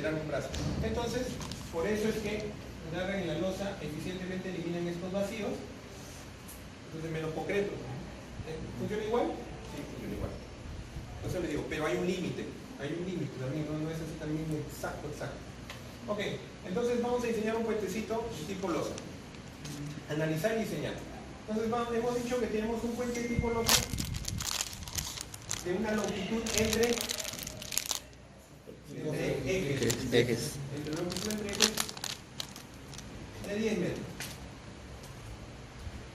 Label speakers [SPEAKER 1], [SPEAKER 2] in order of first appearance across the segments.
[SPEAKER 1] generar un brazo. Entonces, por eso es que agarran en la losa, eficientemente eliminan estos vacíos. Entonces me lo concreto. ¿Funciona igual? Sí, funciona igual. Entonces les digo, pero hay un límite también, no es así también exacto. Ok, entonces vamos a diseñar un puentecito tipo losa. Analizar y diseñar. Entonces hemos dicho que tenemos un puente tipo losa de una longitud entre ejes. Entre longitud entre ejes de 10 metros.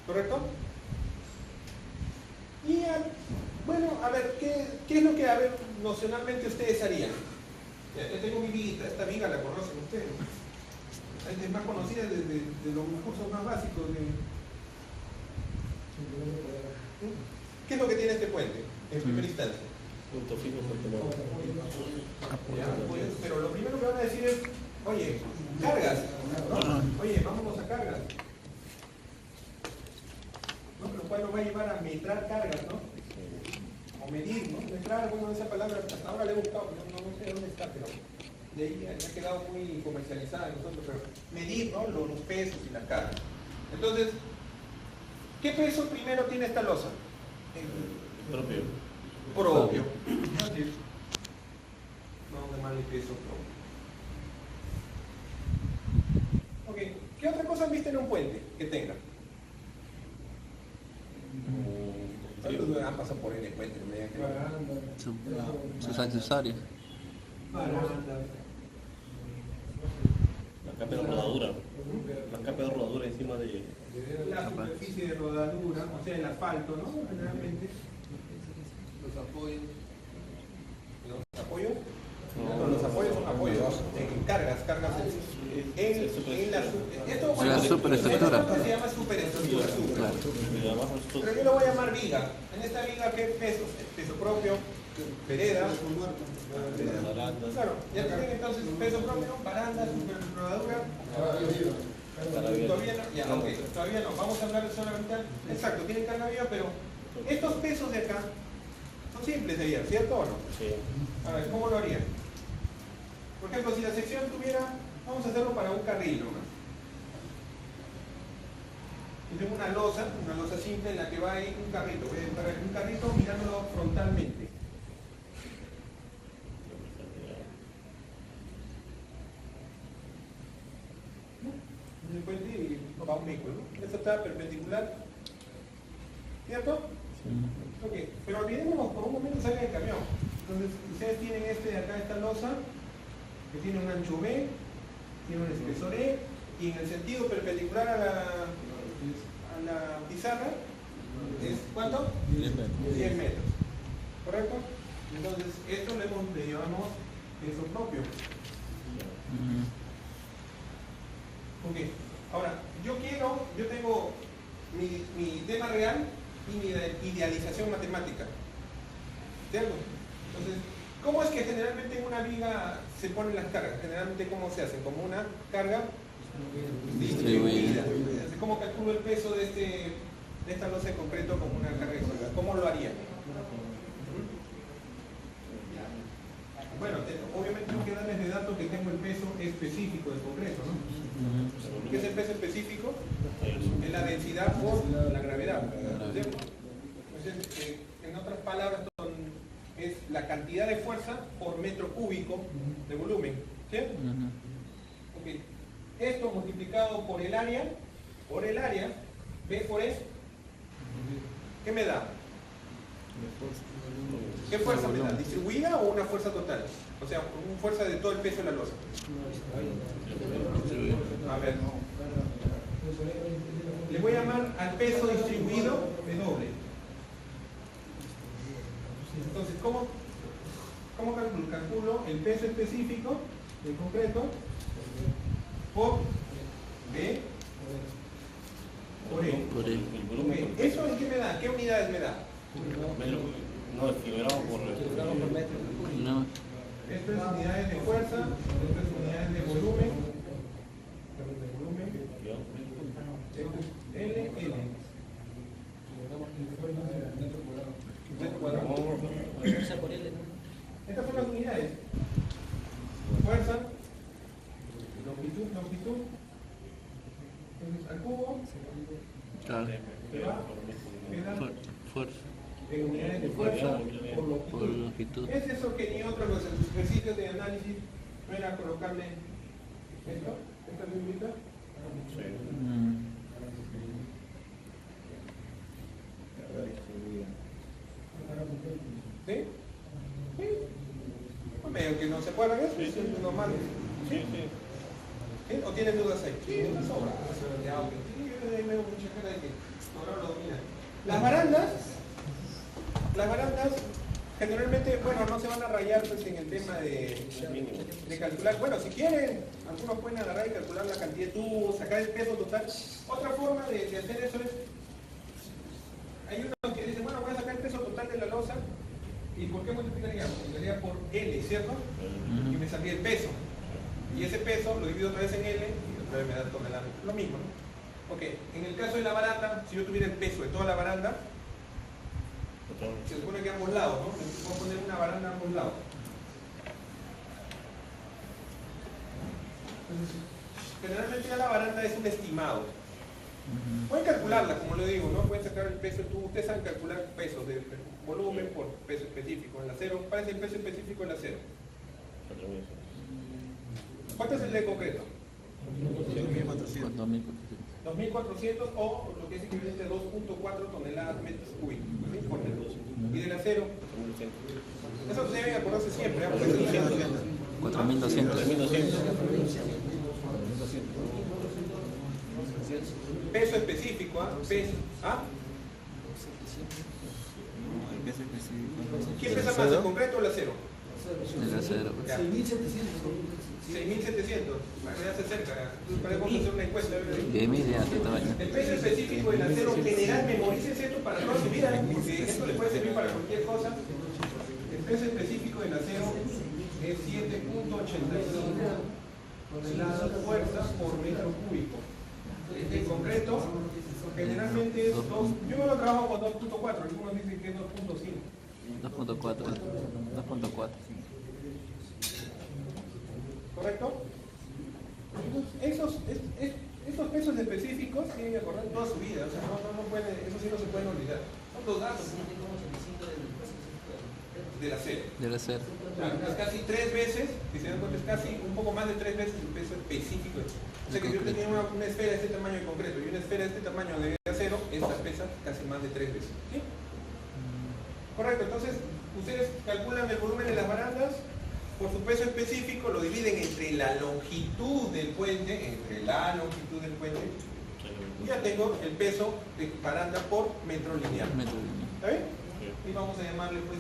[SPEAKER 1] ¿Correcto? Y bueno, a ver, ¿qué es lo que, nocionalmente ustedes harían? Yo tengo mi viguita, esta viga la conocen ustedes. Es más conocida desde los cursos más básicos. ¿Qué es lo que tiene este puente en primera instancia?
[SPEAKER 2] Punto fijo, punto nuevo.
[SPEAKER 1] Pero lo primero que van a decir es, oye, cargas, ¿no? Oye, vámonos a cargas. ¿No? Lo cual nos va a llevar a metrar cargas, ¿no? O medir, ¿no? Metrar, bueno, esa palabra hasta ahora la he buscado, no sé dónde está, pero de ahí ha quedado muy comercializada en nosotros, pero medir, ¿no? Los pesos y las cargas. Entonces, ¿qué peso primero tiene esta losa?
[SPEAKER 2] Propio.
[SPEAKER 1] Vamos a llamarle peso propio. Ok, ¿qué otra cosa viste en un puente que tenga? Han pasado por el puente, no me digan que
[SPEAKER 3] sus accesorios.
[SPEAKER 2] La capa de rodadura. La capa de rodadura encima de
[SPEAKER 1] la superficie de rodadura, o sea, el asfalto, ¿no? Generalmente. Los apoyos. ¿Los apoyos? No, los apoyos son apoyos. En cargas en la superestructura. Esto se llama superestructura.
[SPEAKER 3] Claro.
[SPEAKER 1] Pero yo lo voy a llamar viga. En esta viga, ¿qué peso? Peso propio, vereda. Claro, ya tienen entonces peso propio, baranda, superrodadura. Todavía no, vamos a hablar solamente. Exacto, tienen carga viva, pero estos pesos de acá son simples de hallar, ¿cierto o no?
[SPEAKER 2] Sí.
[SPEAKER 1] A ver, ¿cómo lo harían? Por ejemplo, si la sección tuviera, vamos a hacerlo para un carril, ¿no? Yo tengo una losa simple en la que va ahí un carrito. Voy a entrar en un carrito mirándolo frontalmente. Un puente y va un vehículo, ¿no? Esto está perpendicular, ¿cierto? Sí. Ok, pero olvidémonos por un momento salga del camión. Entonces, ustedes tienen de acá, esta losa, que tiene un ancho B, tiene un espesor E, y en el sentido perpendicular a la pizarra, ¿es cuánto?
[SPEAKER 3] 10 metros.
[SPEAKER 1] 10 metros. ¿Correcto? Entonces, esto le llamamos peso propio. Ok, ahora, yo tengo mi tema real y mi idealización matemática. ¿Cierto? Entonces, ¿cómo es que generalmente en una viga se ponen las cargas? Generalmente, ¿cómo se hacen? Como una carga distribuida. Entonces, ¿cómo calculo el peso de esta losa de concreto como una carga distribuida? ¿Cómo lo haría? Bueno, obviamente tengo que darles de datos que tengo el peso específico del concreto, ¿no? ¿Qué es el peso específico? Es la densidad por la gravedad. ¿Cierto? Entonces, en otras palabras, es la cantidad de fuerza por metro cúbico de volumen. ¿Cierto? Okay. Esto multiplicado por el área, B por E, ¿qué me da? ¿Qué fuerza me da? ¿Distribuida o una fuerza total? O sea, una fuerza de todo el peso de la losa. A ver. Le voy a llamar al peso distribuido W. Entonces, ¿cómo calculo el peso específico del concreto por B por E? Okay. ¿Eso es qué me da? ¿Qué unidades me da?
[SPEAKER 2] No, es kilogramos por metro.
[SPEAKER 3] No.
[SPEAKER 1] Esto es unidades de fuerza, esto es unidades de volumen. Esto es L. Metro cuadrado. Estas son las unidades. Fuerza, ¿No era colocarle esto? ¿Esta figurita? ¿Sí? ¿Sí? No medio que no se puede ver, eso es normal. ¿Sí? ¿Sí? ¿O tienen dudas ahí? Sí, no sobra. Ya, ok. Sí, yo ahí veo mucha cara de que ahora lo domina. Las barandas, generalmente, bueno, no se van a rayar pues, en el tema de calcular. Bueno, si quieren, algunos pueden agarrar y calcular la cantidad de tubos, sacar el peso total. Otra forma de hacer eso es, hay unos que dicen, bueno, voy a sacar el peso total de la losa. ¿Y por qué multiplicaría? Multiplicaría por L, ¿cierto? Y me salía el peso. Y ese peso lo divido otra vez en L y otra vez me da tonelada. Lo mismo, ¿no? Ok, en el caso de la baranda, si yo tuviera el peso de toda la baranda, se supone que a ambos lados, ¿no? Puedo poner una baranda a ambos lados. Entonces, generalmente ya la baranda es un estimado. Pueden calcularla, como le digo, ¿no? Pueden sacar el peso del tubo. Ustedes saben calcular pesos de volumen por peso específico. El acero, ¿cuál es el peso específico del acero? ¿Cuánto es el de concreto? 2.400 o lo que es equivalente a 2.4 toneladas metros cúbicos. ¿Y del acero? Eso deben acordarse siempre. ¿Eh?
[SPEAKER 3] 4.200.
[SPEAKER 1] Peso específico, ¿ah? Peso. ¿Ah? ¿Quién pesa más, el concreto o el acero?
[SPEAKER 3] El acero.
[SPEAKER 1] 6.700. Ya se acerca. Podemos hacer una encuesta.
[SPEAKER 3] De media de tamaño.
[SPEAKER 1] El peso específico del acero general, memorícense esto para toda su vida, porque esto le puede servir para cualquier cosa. El peso específico del acero es 7.85 toneladas de fuerza por metro cúbico. En concreto, generalmente es 2, yo no lo trabajo con 2.4, algunos dicen que es 2.5.
[SPEAKER 3] 2.4.
[SPEAKER 1] ¿Correcto? Esos pesos específicos tienen que acordar toda su vida, o sea, no pueden, eso sí no se pueden olvidar. Son los datos del acero.
[SPEAKER 3] Del acero.
[SPEAKER 1] Claro, es casi 3 veces, si se dan cuenta, es casi un poco más de 3 veces el peso específico. O sea que si yo tenía una esfera de este tamaño de concreto y una esfera de este tamaño de acero, esta pesa casi más de 3 veces. ¿Sí? Correcto, entonces ustedes calculan el volumen de las barandas por su peso específico, lo dividen entre la longitud del puente, y ya tengo el peso de baranda por metro lineal. ¿Está bien? Y vamos a llamarle pues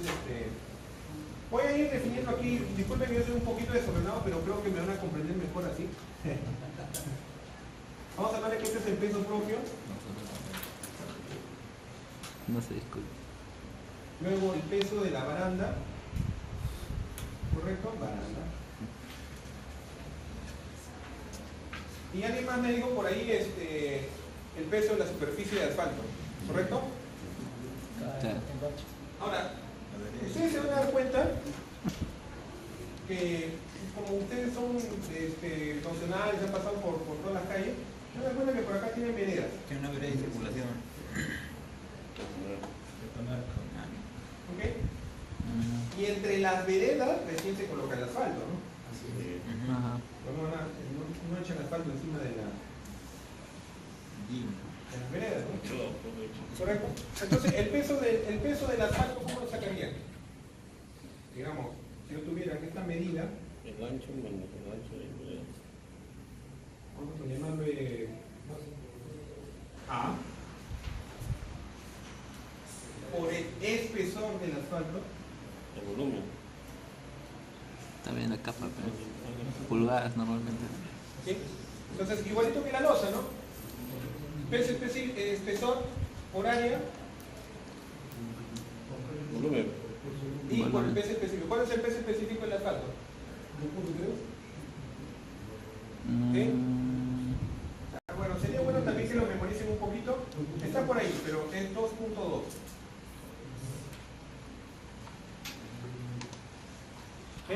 [SPEAKER 1] voy a ir definiendo aquí, disculpen que yo soy un poquito desordenado, pero creo que me van a comprender mejor así. Vamos a llamarle que este es el peso propio.
[SPEAKER 3] No se disculpe.
[SPEAKER 1] Luego el peso de la baranda. ¿Correcto? Baranda. Y alguien más me dijo por ahí el peso de la superficie de asfalto. ¿Correcto?
[SPEAKER 3] Sí.
[SPEAKER 1] Ahora, ustedes se van a dar cuenta que como ustedes son funcionarios, han pasado por todas las calles, se dan cuenta que por acá tienen veredas.
[SPEAKER 4] Tiene una vereda de circulación.
[SPEAKER 1] ¿Ok? Y entre las veredas recién se coloca el asfalto, ¿no?
[SPEAKER 3] Ajá.
[SPEAKER 1] No echan asfalto encima de las veredas, ¿no? ¿Correcto? Entonces, el peso del asfalto, ¿cómo lo sacarían? Digamos, si yo tuviera esta medida,
[SPEAKER 2] El ancho de
[SPEAKER 1] vamos a llamarle A, por el espesor del asfalto,
[SPEAKER 2] el volumen.
[SPEAKER 3] También la capa, pero pulgadas normalmente.
[SPEAKER 1] ¿sí? Entonces, igualito que la losa, ¿no? Peso espesor por área
[SPEAKER 2] Volumen.
[SPEAKER 1] y por el peso específico. ¿Cuál es el peso específico del asfalto? ¿Sí? Bueno, sería bueno también que lo memoricen un poquito. Está por ahí, pero es 2.2. ¿Sí?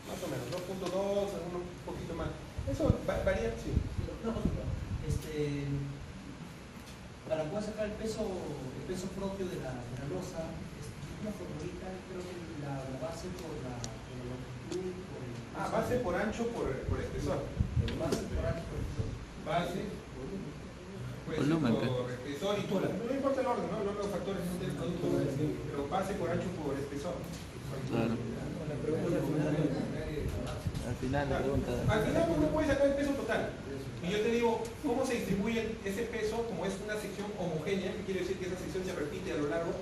[SPEAKER 1] Más o menos, 2.2, un poquito más. Eso varía, sí.
[SPEAKER 5] Una cosita, para poder sacar el peso propio de la losa, una formulita, creo que la base por la longitud, por el...
[SPEAKER 1] base por ancho por espesor.
[SPEAKER 5] Base por ancho por espesor.
[SPEAKER 1] Base, pues,
[SPEAKER 3] Volumen,
[SPEAKER 1] por espesor y altura. No importa el orden, ¿no? Los factores son del producto, pero base por ancho por espesor.
[SPEAKER 3] Claro.
[SPEAKER 5] La pregunta final.
[SPEAKER 3] Al final la pregunta.
[SPEAKER 1] Al final uno puede sacar el peso total. Y yo te digo, ¿cómo se distribuye ese peso? Como es una sección homogénea, que quiere decir que esa sección se repite a lo largo,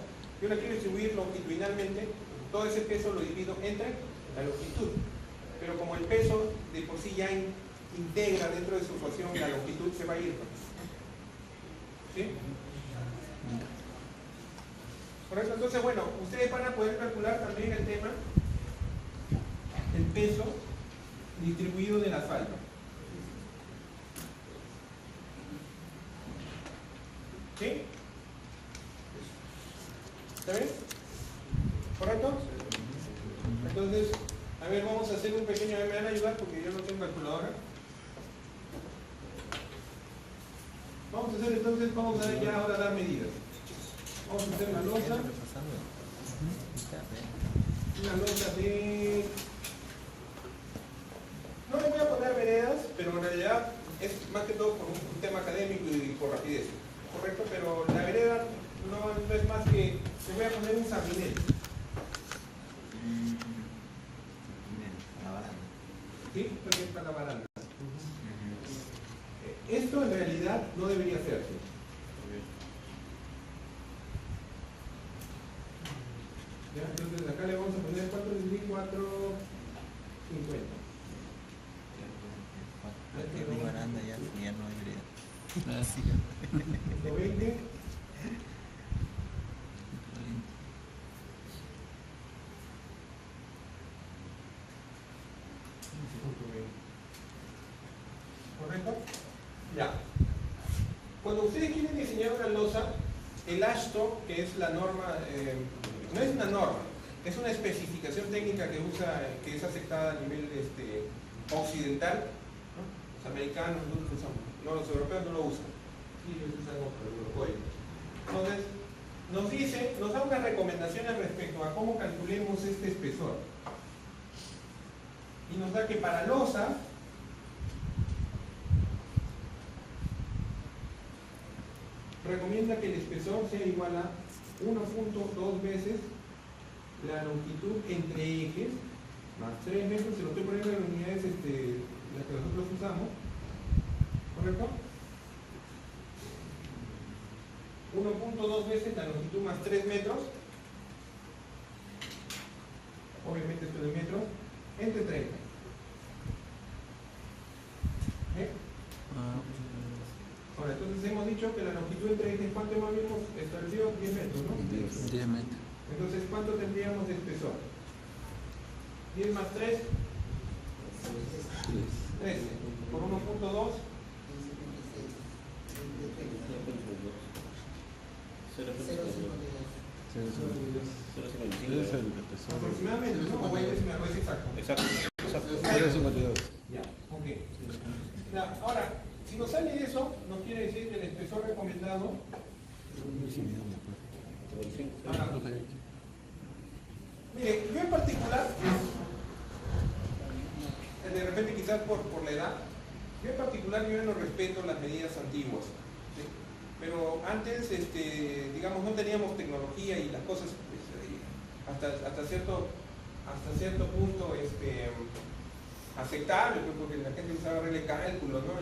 [SPEAKER 1] yo la quiero distribuir longitudinalmente, todo ese peso lo divido entre la longitud. Pero como el peso de por sí ya integra dentro de su ecuación la longitud, se va a ir. ¿Sí? Correcto, entonces bueno, ustedes van a poder calcular también el tema, el peso distribuido del asfalto. ¿Sí? ¿Está bien? ¿Correcto? Entonces, a ver, vamos a hacer un pequeño, me van a ayudar porque yo no tengo calculadora. Vamos a hacer entonces, vamos a ver ya ahora dar medidas. Vamos a hacer una losa. Una losa de... No le voy a poner veredas, pero en realidad es más que todo por un tema académico y por rapidez. Correcto, pero la vereda no es más que... Le voy a poner un sardinel. ¿Sí? Porque es para la baranda. Esto en realidad no debería hacerse. ¿Ya? Entonces acá le vamos a poner 4 de 450.
[SPEAKER 4] Mi baranda ya no hay vereda.
[SPEAKER 3] Así.
[SPEAKER 1] 120. ¿Correcto? Ya. Cuando ustedes quieren diseñar una losa, el ASHTO, que es la norma, no es una norma, es una especificación técnica que usa, que es aceptada a nivel occidental, ¿no? Los americanos no lo usan, no, los europeos no lo usan. Sí, ellos usan otro código. Entonces, nos dice, nos da unas recomendaciones respecto a cómo calculemos este espesor. Y nos da que para losa, recomienda que el espesor sea igual a 1.2 veces la longitud entre ejes más 3 metros, se lo estoy poniendo en unidades las que nosotros usamos, ¿correcto? 1.2 veces la longitud más 3 metros, obviamente esto de metros, entre 30. ¿Eh? Ahora, entonces hemos dicho que la longitud entre ejes, ¿cuánto habíamos establecido? 10 metros, ¿no?
[SPEAKER 3] 10 metros.
[SPEAKER 1] Entonces, ¿cuánto tendríamos de espesor? 10 más 3, 13. Por 1.2,
[SPEAKER 2] 0.52.
[SPEAKER 1] aproximadamente, ¿no? O es exacto.
[SPEAKER 2] Exacto.
[SPEAKER 6] 0.52.
[SPEAKER 1] Ya, ok. Ya, ahora, si nos sale eso, nos quiere decir que el espesor recomendado... Ajá. Mire, yo en particular, de repente quizás por la edad, yo en particular yo no respeto las medidas antiguas, ¿sí? Pero antes, digamos, no teníamos tecnología y las cosas pues, hasta cierto punto aceptable, pues, porque la gente usaba regla de cálculo, ¿no?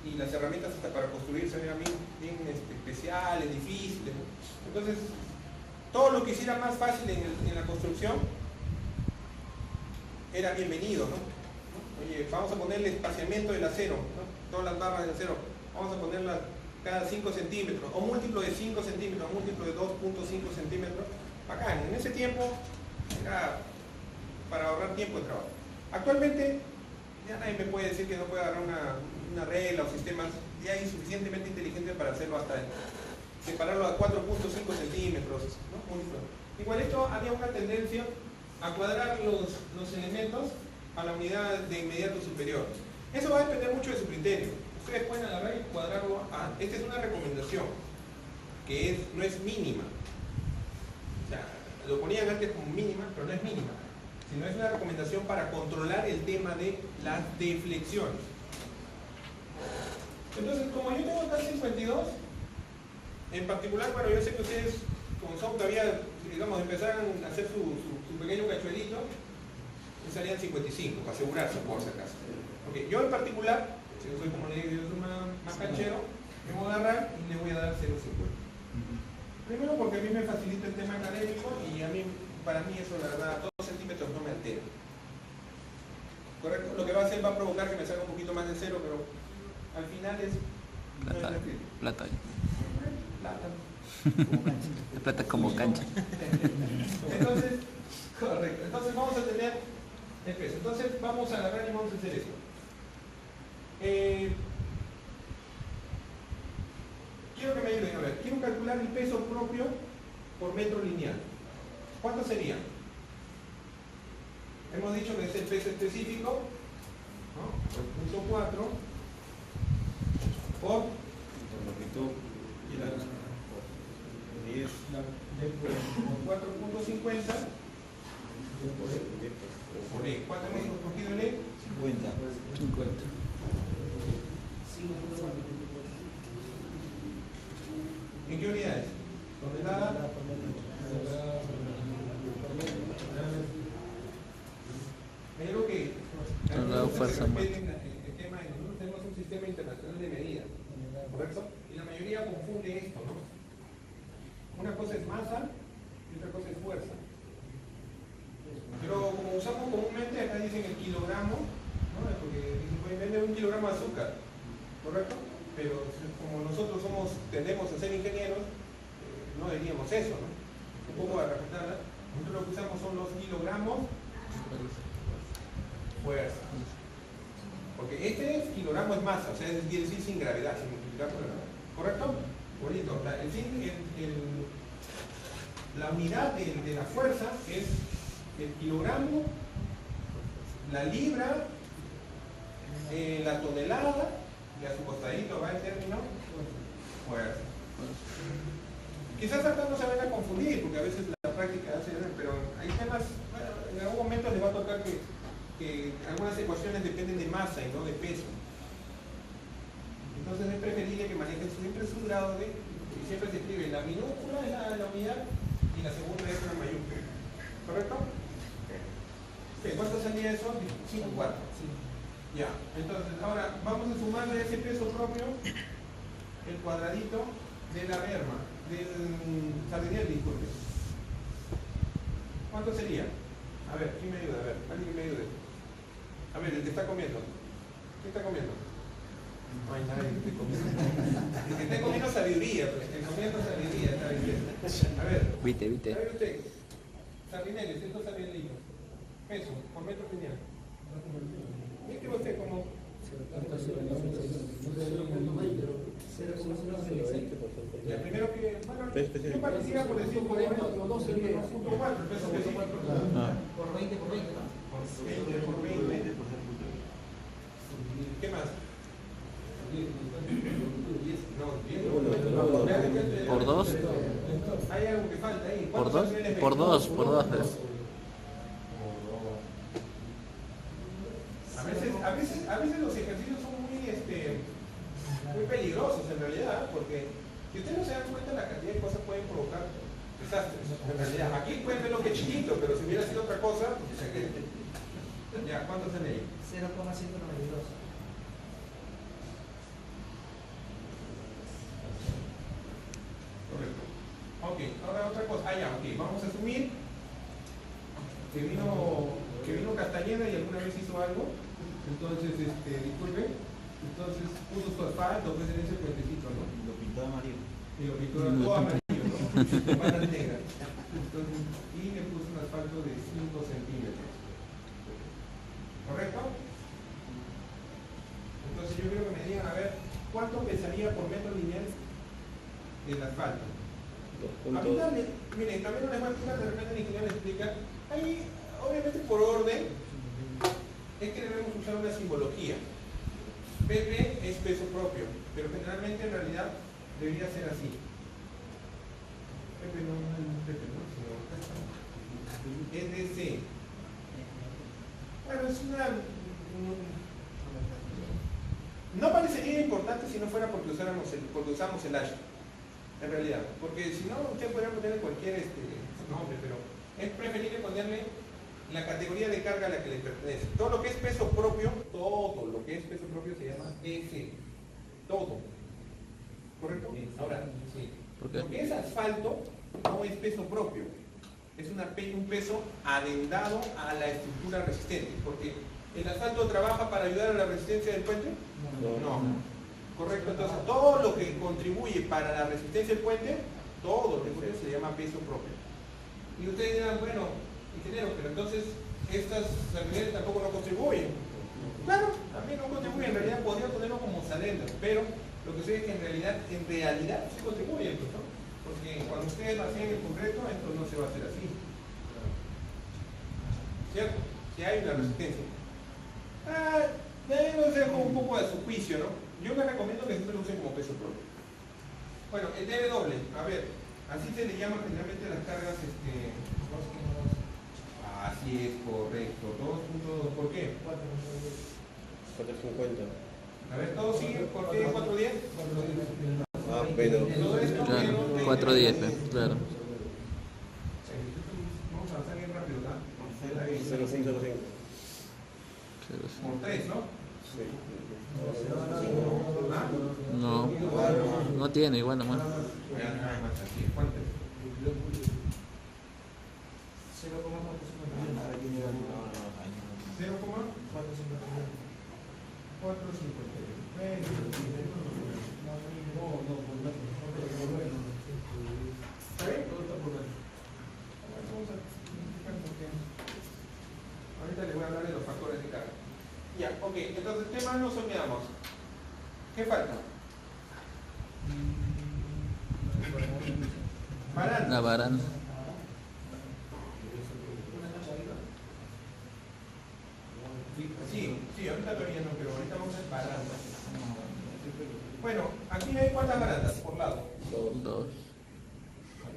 [SPEAKER 1] Y las herramientas hasta para construirse eran bien especiales, difíciles, ¿no? Entonces, todo lo que hiciera más fácil en la construcción era bienvenido, ¿no? Oye, vamos a ponerle espaciamiento del acero, ¿no? Todas las barras de acero, vamos a ponerlas cada 5 centímetros, o múltiplo de 5 centímetros, o múltiplo de 2.5 centímetros. Bacán, en ese tiempo era para ahorrar tiempo de trabajo. Actualmente, ya nadie me puede decir que no puede agarrar una regla o sistemas ya suficientemente inteligentes para hacerlo hasta separarlo a 4.5 centímetros, ¿no? Igual esto había una tendencia a cuadrar los elementos a la unidad de inmediato superior. Eso va a depender mucho de su criterio. Ustedes pueden agarrar y cuadrarlo a... Esta es una recomendación que no es mínima. O sea, lo ponían antes como mínima, pero no es mínima. sino es una recomendación para controlar el tema de las deflexiones. Entonces, como yo tengo acá 52, en particular, bueno, yo sé que ustedes con SOP todavía, digamos, empezaron a hacer su pequeño cachuelito, me salían 55, para asegurarse, por si acaso. Okay, yo en particular, si yo soy como le digo, yo soy más canchero, me voy a agarrar y le voy a dar 0,50. Primero porque a mí me facilita el tema académico y a mí, para mí eso, la verdad, 2 centímetros no me altera. ¿Correcto? Lo que va a hacer va a provocar que me salga un poquito más de 0, pero al final es...
[SPEAKER 3] Plata. Plata.
[SPEAKER 1] Plata.
[SPEAKER 3] La plata como cancha.
[SPEAKER 1] Entonces, correcto. Entonces vamos a tener el peso. Entonces vamos a agarrar y vamos a hacer esto. Quiero que me ayuden a ver. Quiero calcular el peso propio por metro lineal. ¿Cuánto sería? Hemos dicho que es el peso específico, ¿no? Por 0.4 por
[SPEAKER 2] longitud y la 10
[SPEAKER 1] por 4.50 por E. ¿Cuánto hemos escogido el E?
[SPEAKER 4] 50.
[SPEAKER 3] 50.
[SPEAKER 1] ¿En qué unidades? Tonelada. Hay algo que
[SPEAKER 3] fuerza
[SPEAKER 1] el tema de nosotros tenemos un sistema internacional de medidas, ¿correcto? Y la mayoría confunde esto, ¿no? Una cosa es masa y otra cosa es fuerza. Pero como usamos comúnmente, acá dicen el kilogramo, ¿no? Porque pueden vender 1 kilogramo de azúcar, ¿correcto? Pero como nosotros tendemos a ser ingenieros, no diríamos eso, ¿no? Un poco a respetarla. Nosotros lo que usamos son los kilogramos fuerza. Porque este kilogramo es masa, o sea, quiere decir sin gravedad, sin multiplicar por gravedad. ¿Correcto? Bonito. La unidad de la fuerza es el kilogramo, la libra, la tonelada, y a su costadito va el término fuerza. Quizás acá no se van a confundir, porque a veces la práctica hace, pero hay temas, bueno, en algún momento les va a tocar que algunas ecuaciones dependen de masa y no de peso. Entonces es preferible que manejen siempre su grado de, y siempre se escribe la minúscula es la unidad y la segunda es una mayúscula. ¿Correcto? Okay, ¿cuánto salía eso? 5,4. Ya, entonces ahora vamos a sumarle ese peso propio, el cuadradito de la berma, del sardinel, disculpe. ¿Cuánto sería? A ver, ¿quién me ayuda? A ver, alguien que me ayude. A ver, el que está comiendo. ¿Qué está comiendo? No hay nadie que esté comiendo. El que esté comiendo sabiduría, pues. El comiendo sabiduría, está bien. A ver.
[SPEAKER 3] Vite.
[SPEAKER 1] A ver usted. Sardineles, estos sardinelitos. Peso, por metro lineal. ¿Qué cree usted como? Ya, primero que, bueno, yo participo por decir por ejemplo, 2.4, el peso específico.
[SPEAKER 5] Por 20 por 20, ¿no?
[SPEAKER 1] Por 20. ¿Qué más? No, 10.
[SPEAKER 3] ¿Por 2?
[SPEAKER 1] Hay algo que falta ahí.
[SPEAKER 3] ¿Por 2? Por 2.
[SPEAKER 1] A veces los ejercicios son muy peligrosos en realidad, porque si ustedes no se dan cuenta la cantidad de cosas pueden provocar desastres. En realidad, aquí pueden ver lo que es chiquito, pero si hubiera sido otra cosa, ya, ¿cuántos en ahí?
[SPEAKER 5] 0,192.
[SPEAKER 1] Correcto. Ok, ahora otra cosa. Ok, vamos a asumir que vino Castañeda y alguna vez hizo algo. Entonces, disculpe, entonces puso su asfalto, pues en ese puentecito, ¿no?
[SPEAKER 4] Lo pintó amarillo.
[SPEAKER 1] Y lo pintó todo amarillo, ¿no? Con patas negras. Entonces, y le puso un asfalto de 5 centímetros. ¿Correcto? Entonces yo quiero que me digan, a ver, ¿cuánto pesaría por metro lineal el asfalto? A mí también, miren, también no les voy a explicar, de repente el ingeniero les explica. Ahí, obviamente por orden, es que debemos usar una simbología. PP es peso propio, pero generalmente en realidad debería ser así. PP no es PP, ¿no? Sino EDC. Claro, es una... No parecería importante si no fuera porque usamos el hash, en realidad. Porque si no, usted podría ponerle cualquier nombre, pero es preferible ponerle la categoría de carga a la que le pertenece. Todo lo que es peso propio, todo lo que es peso propio se llama F. Todo. ¿Correcto? Ahora, sí.
[SPEAKER 3] ¿Por qué?
[SPEAKER 1] Lo que es asfalto no es peso propio. Es un peso adendado a la estructura resistente. Porque ¿el asfalto trabaja para ayudar a la resistencia del puente? No. ¿Correcto? Entonces, todo lo que contribuye para la resistencia del puente, todo lo que se llama peso propio. Y ustedes dirán, bueno, ingeniero, pero entonces estas habilidades tampoco no contribuyen. Claro, también no contribuyen, en realidad podría ponerlo como salendas, pero lo que sé es que en realidad sí contribuyen, pues, ¿no? Porque cuando ustedes lo hacen en concreto, esto no se va a hacer así. ¿Cierto? Si hay una resistencia. Lo dejo un poco a su juicio, ¿no? Yo les recomiendo que siempre lo usen como peso propio. Bueno, el DW, a ver, así se le llama generalmente las cargas, así es, correcto, 2.2, ¿por qué?
[SPEAKER 2] 450.
[SPEAKER 1] A ver, todos siguen, ¿por qué 410?
[SPEAKER 2] Ah, pero.
[SPEAKER 3] Claro, 410, claro.
[SPEAKER 1] Vamos a avanzar bien rápido, ¿verdad?
[SPEAKER 2] 0505.
[SPEAKER 1] Por 3, ¿no?
[SPEAKER 2] Sí.
[SPEAKER 1] ¿Ah?
[SPEAKER 3] No, no tiene, igual nomás.
[SPEAKER 1] Ya, nada más así, ¿cuánto es? 0,450. Ahorita les voy a hablar de los factores de carga. Ya, ok, entonces, ¿qué más nos olvidamos? ¿Qué falta? Baranda.
[SPEAKER 3] La baranda.
[SPEAKER 1] Sí, ahorita todavía no, pero ahorita vamos a ver baranda. Bueno, aquí hay cuántas barandas por lado.
[SPEAKER 3] 2.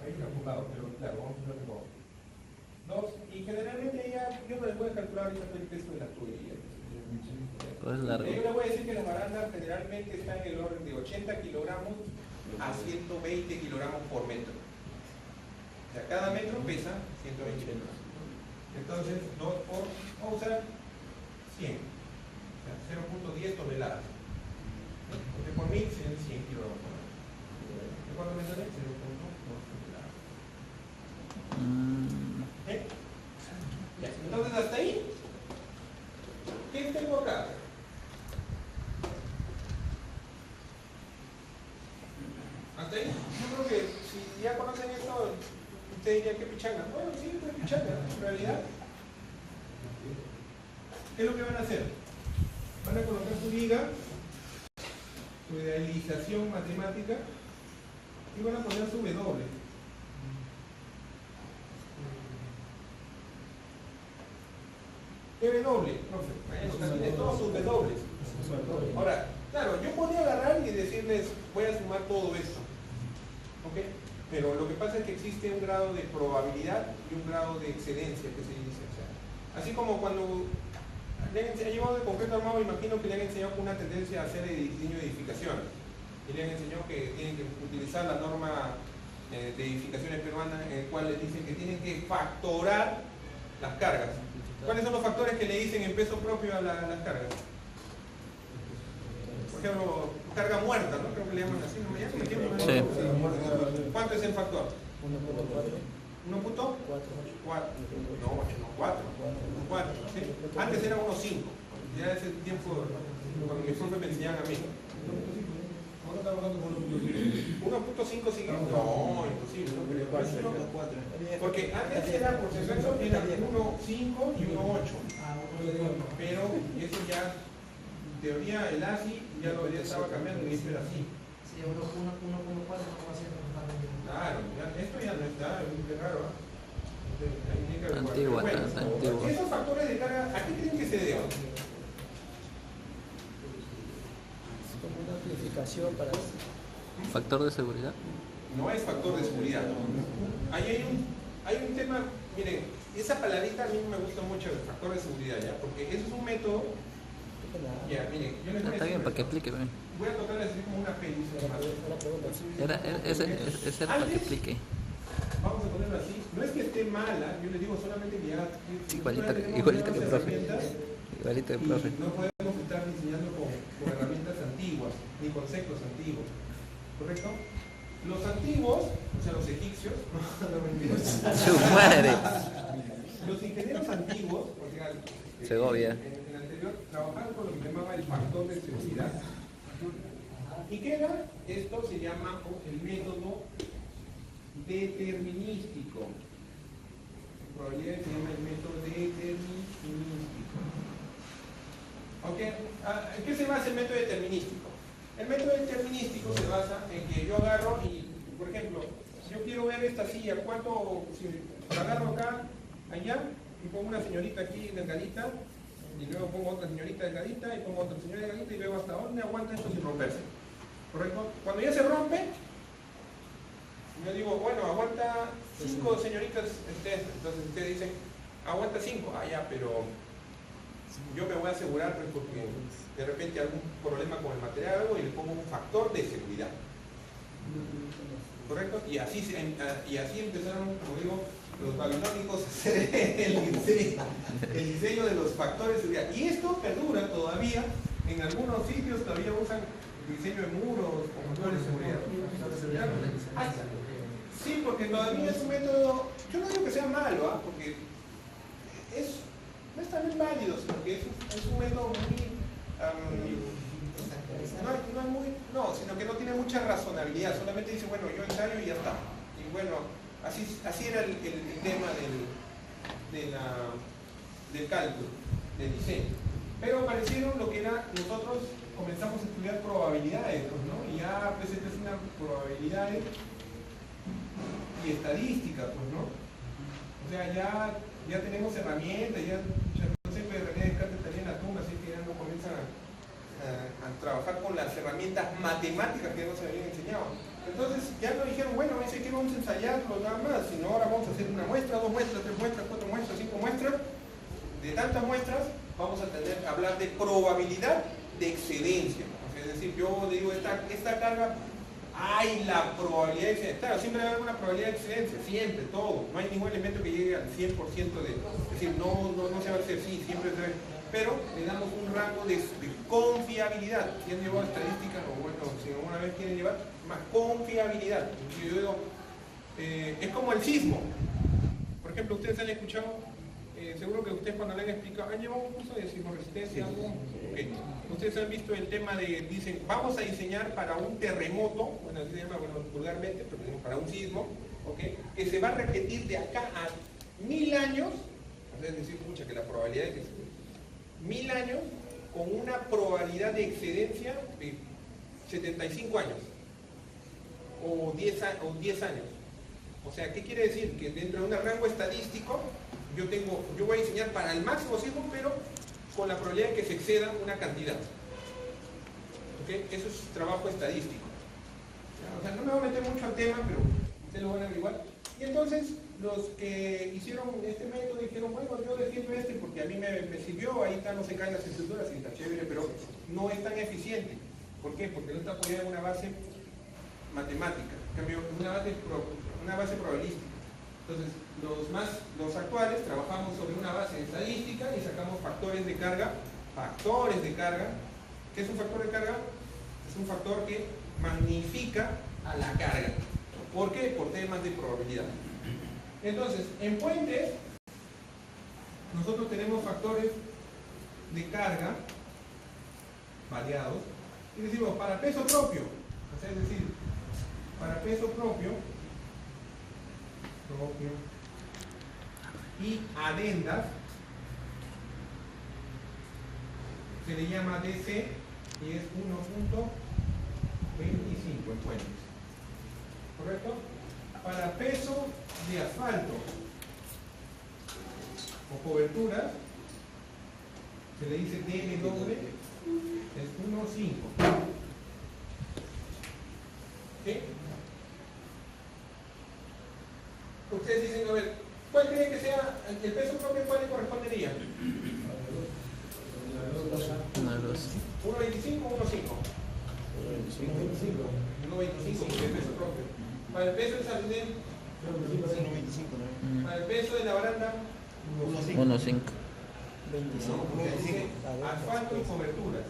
[SPEAKER 1] Ahí está por lado, pero claro, vamos a ver por 2. Y generalmente ya, yo no les voy a calcular ahorita todo el peso de la tubería.
[SPEAKER 3] Pues largo.
[SPEAKER 1] Yo les voy a decir que las barandas generalmente están en el orden de 80 kilogramos a 120 kilogramos por metro. O sea, cada metro pesa 120 kilogramos. Entonces, 2 por, vamos a usar 100. O sea, 0.10 toneladas. Porque por 1000 serían 100 kilogramos por metro. ¿De cuánto me sale? 0.2 toneladas. ¿Eh? Ya, entonces, hasta ahí. ¿Qué tengo acá? Hasta ahí, yo creo que si ya conocen esto, usted diría que pichanga. Bueno, sí, pues pichanga, en realidad. ¿Qué es lo que van a hacer? Van a colocar su liga, su idealización matemática, y van a poner su W. ¿Qué W? Profe, bueno, también de todos sus W. Ahora, claro, yo podría agarrar y decirles, voy a sumar todo esto. ¿Ok? Pero lo que pasa es que existe un grado de probabilidad y un grado de excedencia que se dice. O sea, así como cuando le han llevado de concreto armado, imagino que le han enseñado con una tendencia a hacer diseño de edificaciones. Y le han enseñado que tienen que utilizar la norma de edificaciones peruanas, en el cual les dicen que tienen que factorar las cargas. ¿Cuáles son los factores que le dicen en peso propio a las cargas? Por ejemplo, carga muerta, ¿no? Creo que le llaman así, ¿no? ¿Ya? ¿Me entiendes?
[SPEAKER 3] Sí.
[SPEAKER 1] ¿Cuánto es el factor? 1.4. No, 4. ¿Sí? Antes era 1.5. Ya es el tiempo cuando mis profes me enseñaban a mí. 1.5 sigue. No, imposible. Porque antes era, por si acaso, era 1.5 y 1.8. Pero eso ya, en teoría, el ASI ya lo estaba cambiando y esto era así.
[SPEAKER 5] Sí, 1.4 no va a ser
[SPEAKER 1] Claro, esto ya no está, es raro.
[SPEAKER 3] Antigua, antigua.
[SPEAKER 1] Esos factores de carga, ¿a qué creen que se deban?
[SPEAKER 7] Como una amplificación para...
[SPEAKER 3] ¿Factor de seguridad?
[SPEAKER 1] No es factor de seguridad. Ahí hay un tema, miren, esa palabrita a mí me gusta mucho, el factor de seguridad, ¿ya? Porque eso es un método. Ya, miren, yo les voy a
[SPEAKER 3] Está
[SPEAKER 1] decir
[SPEAKER 3] bien, para que
[SPEAKER 1] esto.
[SPEAKER 3] explique. Ven.
[SPEAKER 1] Voy a tocar así como una película.
[SPEAKER 7] Una pregunta.
[SPEAKER 3] Ese era para que explique.
[SPEAKER 1] Vamos a ponerlo así. No es que esté mala, yo les digo solamente que ya.
[SPEAKER 3] Igualito que el profe. Igualito que el profe.
[SPEAKER 1] No podemos estar diseñando con herramientas antiguas, ni conceptos antiguos. ¿Correcto? Los antiguos, o sea, los egipcios, no mentiras.
[SPEAKER 3] ¡Su madre!
[SPEAKER 1] Los ingenieros antiguos, o sea,
[SPEAKER 3] Segovia.
[SPEAKER 1] en el anterior, trabajaban con lo que se llamaba el factor de seguridad. ¿Y qué era? Esto se llama el método determinístico. En probabilidad se llama el método determinístico. ¿Ok? ¿En qué se basa el método determinístico? El método determinístico se basa en que yo agarro y, por ejemplo, yo quiero ver esta silla, ¿cuánto? Si agarro acá, allá, y pongo una señorita aquí delgadita, y luego pongo otra señorita delgadita, y pongo otra señora delgadita, y veo hasta dónde aguanta esto sin romperse. ¿Correcto? Cuando ya se rompe, yo digo, bueno, aguanta 5 señoritas, entonces ustedes dicen, aguanta 5, ya, pero yo me voy a asegurar pues, porque de repente algún problema con el material o algo y le pongo un factor de seguridad. ¿Correcto? Y así empezaron, como digo, los babilónicos a hacer el diseño de los factores de seguridad. Y esto perdura todavía, en algunos sitios todavía usan el diseño de muros con factores de seguridad. Sí, porque todavía es un método, yo no digo que sea malo, porque no es tan válido, sino que es un método muy, sino que no tiene mucha razonabilidad, solamente dice, bueno, yo ensayo y ya está. Y bueno, así era el tema del cálculo, del diseño. Pero aparecieron lo que era, nosotros comenzamos a estudiar probabilidades, ¿no? Y ya pues esta es una probabilidades y estadística, pues, ¿no? O sea, ya tenemos herramientas, ya el concepto de René Descartes estaría en la tumba, así que ya no comienzan a trabajar con las herramientas matemáticas que nos habían enseñado. Entonces ya no dijeron, bueno, ese que vamos a ensayarlo nada más, sino ahora vamos a hacer una muestra, 2 muestras, 3 muestras, 4 muestras, 5 muestras. De tantas muestras vamos a tener que hablar de probabilidad de excedencia. O sea, es decir, yo digo, esta carga, hay la probabilidad de excedencia. Claro, siempre va a haber una probabilidad de excedencia, siempre, todo. No hay ningún elemento que llegue al 100% es decir, no se va a hacer sí, siempre se ve. Pero le damos un rango de confiabilidad. ¿Quién llevó estadística? O bueno, si alguna vez quieren llevar, más confiabilidad. Yo digo, es como el sismo. Por ejemplo, ustedes han escuchado, seguro que ustedes cuando le han explicado, ¿han llevado un curso de sismoresistencia? Okay. Ustedes han visto el tema de, dicen, vamos a diseñar para un terremoto, bueno, así se llama vulgarmente, pero para un sismo, ¿okay? Que se va a repetir de acá a 1000 años, es decir, escucha que la probabilidad es que 1000 años con una probabilidad de excedencia de 75 años o 10 años. O sea, ¿qué quiere decir? Que dentro de un rango estadístico yo voy a diseñar para el máximo sismo, pero con la probabilidad de que se exceda una cantidad. ¿Okay? Eso es trabajo estadístico. O sea, no me voy a meter mucho al tema, pero ustedes lo van a averiguar. Y entonces, los que hicieron este método dijeron, bueno, yo defiendo porque a mí me sirvió, ahí está, no se caen las estructuras y está chévere, pero no es tan eficiente. ¿Por qué? Porque no está apoyado en una base matemática, en cambio, una base probabilística. Entonces, los actuales trabajamos sobre una base estadística y sacamos factores de carga. ¿Qué es un factor de carga? Es un factor que magnifica a la carga. ¿Por qué? Por temas de probabilidad. Entonces, en puentes, nosotros tenemos factores de carga variados y decimos para peso propio, o sea, es decir, para peso propio y adendas se le llama DC y es 1.25 en puentes. ¿Correcto? Para peso de asfalto o cobertura se le dice DW, es 1.5. ¿Sí? Ustedes dicen, a ver, ¿cuál creen que sea el 1.25 o 1.5? 1.25 porque es peso propio. Para el peso de Saludén, para el peso de la baranda,
[SPEAKER 3] 1.5.
[SPEAKER 7] 25.
[SPEAKER 1] porque dice asfalto y coberturas.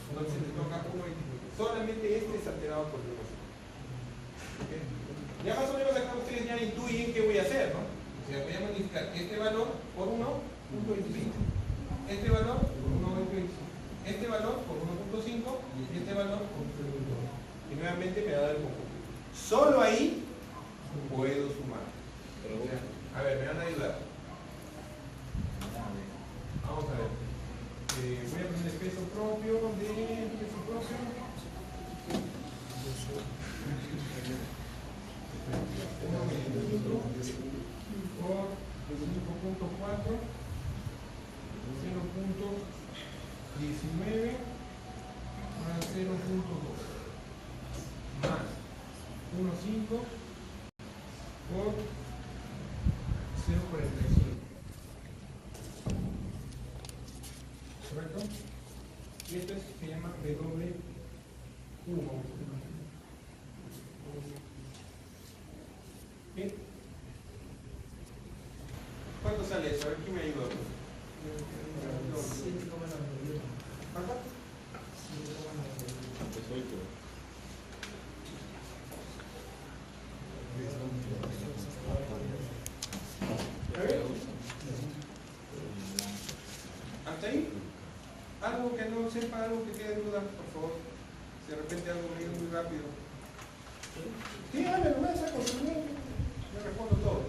[SPEAKER 1] Entonces le toca 1.25. Solamente este es alterado por el negocio. ¿Okay? Ya más o menos acá ustedes ya intuyen qué voy a hacer, ¿no? O sea, voy a modificar este valor por 1.25, este valor por 1.25, este valor por 1.5 y este valor por 1.2. Y nuevamente me va a dar el conjunto. Solo ahí puedo sumar. O sea, a ver, me van a ayudar. Vamos a ver. Voy a poner peso propio de peso propio. 1.25 por 5.4, 0.19 más 0.2 más 1.5 por 0.45. ¿Correcto? Y esto se llama W1. Bien. ¿Cuánto sale eso? A ver, ¿quién me ayuda? ¿Cuánto? A ver. ¿Hasta ahí? Algo que no sepa, algo que quede en duda, por favor. Si de repente algo me diga muy rápido. Sí, dale, nomás saco su número. Yo respondo todo.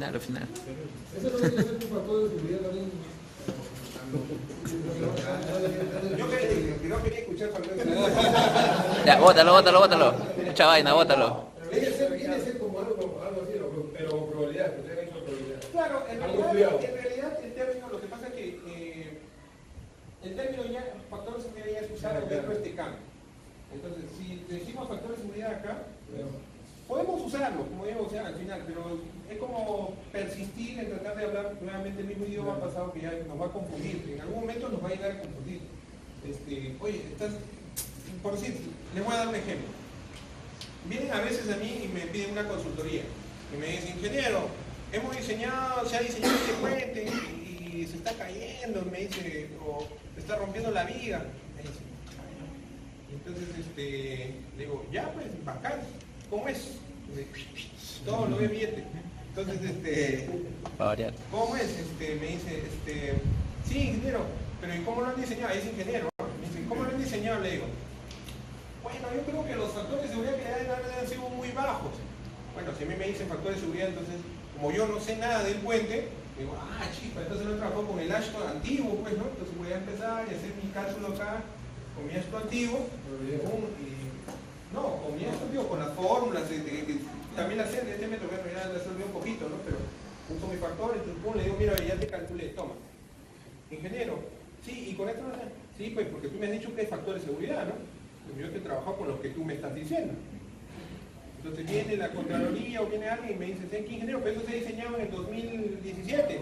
[SPEAKER 3] Al final.
[SPEAKER 6] Eso no tiene que ser un factor de seguridad también.
[SPEAKER 1] Yo no quería escuchar factores de seguridad.
[SPEAKER 3] Ya, bótalo. Mucha vaina, bótalo.
[SPEAKER 6] Tiene que ser como algo así, pero probabilidad, que tenga una probabilidad.
[SPEAKER 1] Claro, en
[SPEAKER 6] Algo cuidado.
[SPEAKER 1] realidad el término, lo que pasa es que el término ya, factor de seguridad ya es usado dentro de este campo. Entonces, si decimos factor de seguridad acá, podemos usarlo, como digo, o sea, al final, pero es como persistir en tratar de hablar nuevamente el mismo idioma pasado que ya nos va a confundir, en algún momento nos va a llegar a confundir. Oye, por decir, les voy a dar un ejemplo. Vienen a veces a mí y me piden una consultoría y me dicen, ingeniero, se ha diseñado este puente y se está cayendo, me dice, o se está rompiendo la viga. Me dice. Entonces, le digo, ya pues, bacán, ¿cómo es? Todo lo ve billete. Entonces,
[SPEAKER 3] Para variar.
[SPEAKER 1] ¿cómo es? Me dice, sí, ingeniero, pero ¿y cómo lo han diseñado? Es ingeniero. Me dice, ¿cómo lo han diseñado? Le digo, bueno, yo creo que los factores de seguridad que le han sido muy bajos. Bueno, si a mí me dicen factores de seguridad, entonces, como yo no sé nada del puente, digo, chispa, entonces no trabajo con el Ashton antiguo, pues, ¿no? Entonces voy a empezar y hacer mi cálculo acá con mi Ashton antiguo, con mi Ashton antiguo, con las fórmulas, también las sé de este método, bueno, ya las olvidé un poquito, ¿no? Pero uso mi factor, entonces le digo, mira, ya te calculé, toma. Ingeniero, sí, y con esto no sé. Sí, pues porque tú me has dicho que es factor de seguridad, ¿no? Yo te trabajo con lo que tú me estás diciendo. Entonces viene la Contraloría o viene alguien y me dice, ¿qué ingeniero? Pero eso se diseñaba en el 2017.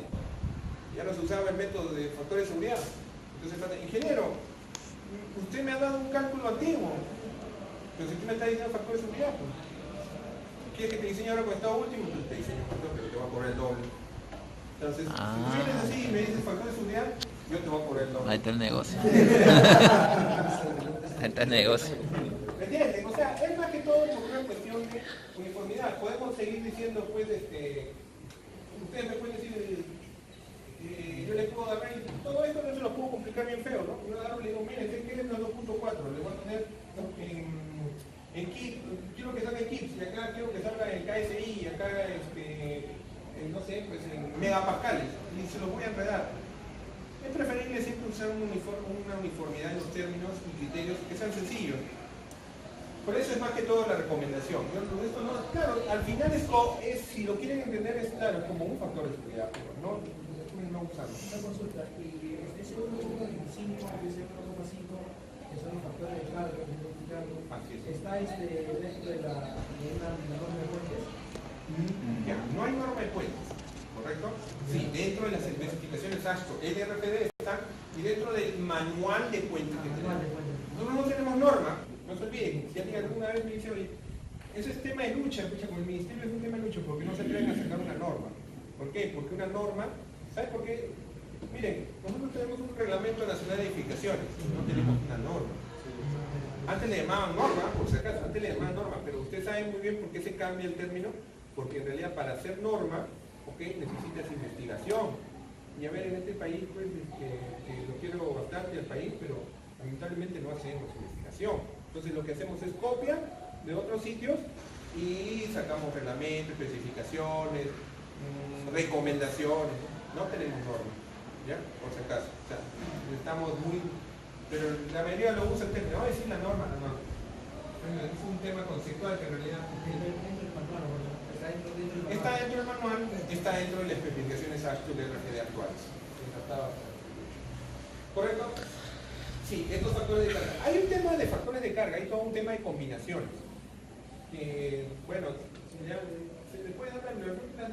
[SPEAKER 1] Ya no se usaba el método de factor de seguridad. Entonces, ingeniero, usted me ha dado un cálculo antiguo. Pero si tú me estás diciendo factor de seguridad, pues, ¿quieres que te diseñe ahora con estado último? Pues te diseño con esto, pero te va a cobrar el doble. Entonces, si tú vienes así y me dices factor de seguridad, yo te voy a cobrar el doble.
[SPEAKER 3] Ahí está el negocio. Ahí está el negocio.
[SPEAKER 1] ¿Me entienden? O sea, es más que todo por una cuestión de uniformidad. Podemos seguir diciendo, pues, ustedes me pueden decir, yo les puedo dar todo esto no se lo puedo complicar bien feo, ¿no? Yo agarro y le digo, miren, ¿qué es los 2.4? Le voy a poner en kit, quiero que salga en kits, y acá quiero que salga en KSI, y acá, no sé, pues en megapascales, y se los voy a enredar. Es preferible siempre usar una uniformidad en los términos y criterios que sean sencillos. Por eso es más que todo la recomendación. Esto no, claro, al final esto es, si lo quieren entender, es claro, como un factor de seguridad, pero no usarlo.
[SPEAKER 5] Una consulta, y ese 1.5 y ese 1.5, que son los factores de carga, está dentro de la norma de puentes.
[SPEAKER 1] Ya, no hay norma de puentes, ¿correcto? Sí, dentro de las especificaciones ASHTO, el RFD está y dentro del manual de cuentas que tenemos. Nosotros no tenemos norma, no se olviden, si alguien alguna vez me dice, oye, eso es tema de lucha, escucha, con el ministerio es un tema de lucha porque no se atreven a sacar una norma. ¿Por qué? Porque una norma, ¿sabes por qué? Miren, nosotros tenemos un reglamento nacional de edificaciones, no tenemos una norma. Antes le llamaban norma, por si acaso, antes le llamaban norma, pero ustedes saben muy bien por qué se cambia el término, porque en realidad para hacer norma, necesitas investigación. Y a ver, en este país, pues, que lo quiero bastante al país, pero lamentablemente no hacemos investigación. Entonces lo que hacemos es copia de otros sitios y sacamos reglamentos, especificaciones, recomendaciones. No tenemos norma, ¿ya? Por si acaso. O sea, estamos muy... Pero la mayoría lo usa el término, no decir la norma, la norma. Bueno, es un tema conceptual que en realidad... Está dentro del manual, está dentro de las especificaciones ASHTO de RFD actuales. ¿Correcto? Sí, estos factores de carga. Hay un tema de factores de carga, hay todo un tema de combinaciones. Bueno, se le puede dar la bibliografía.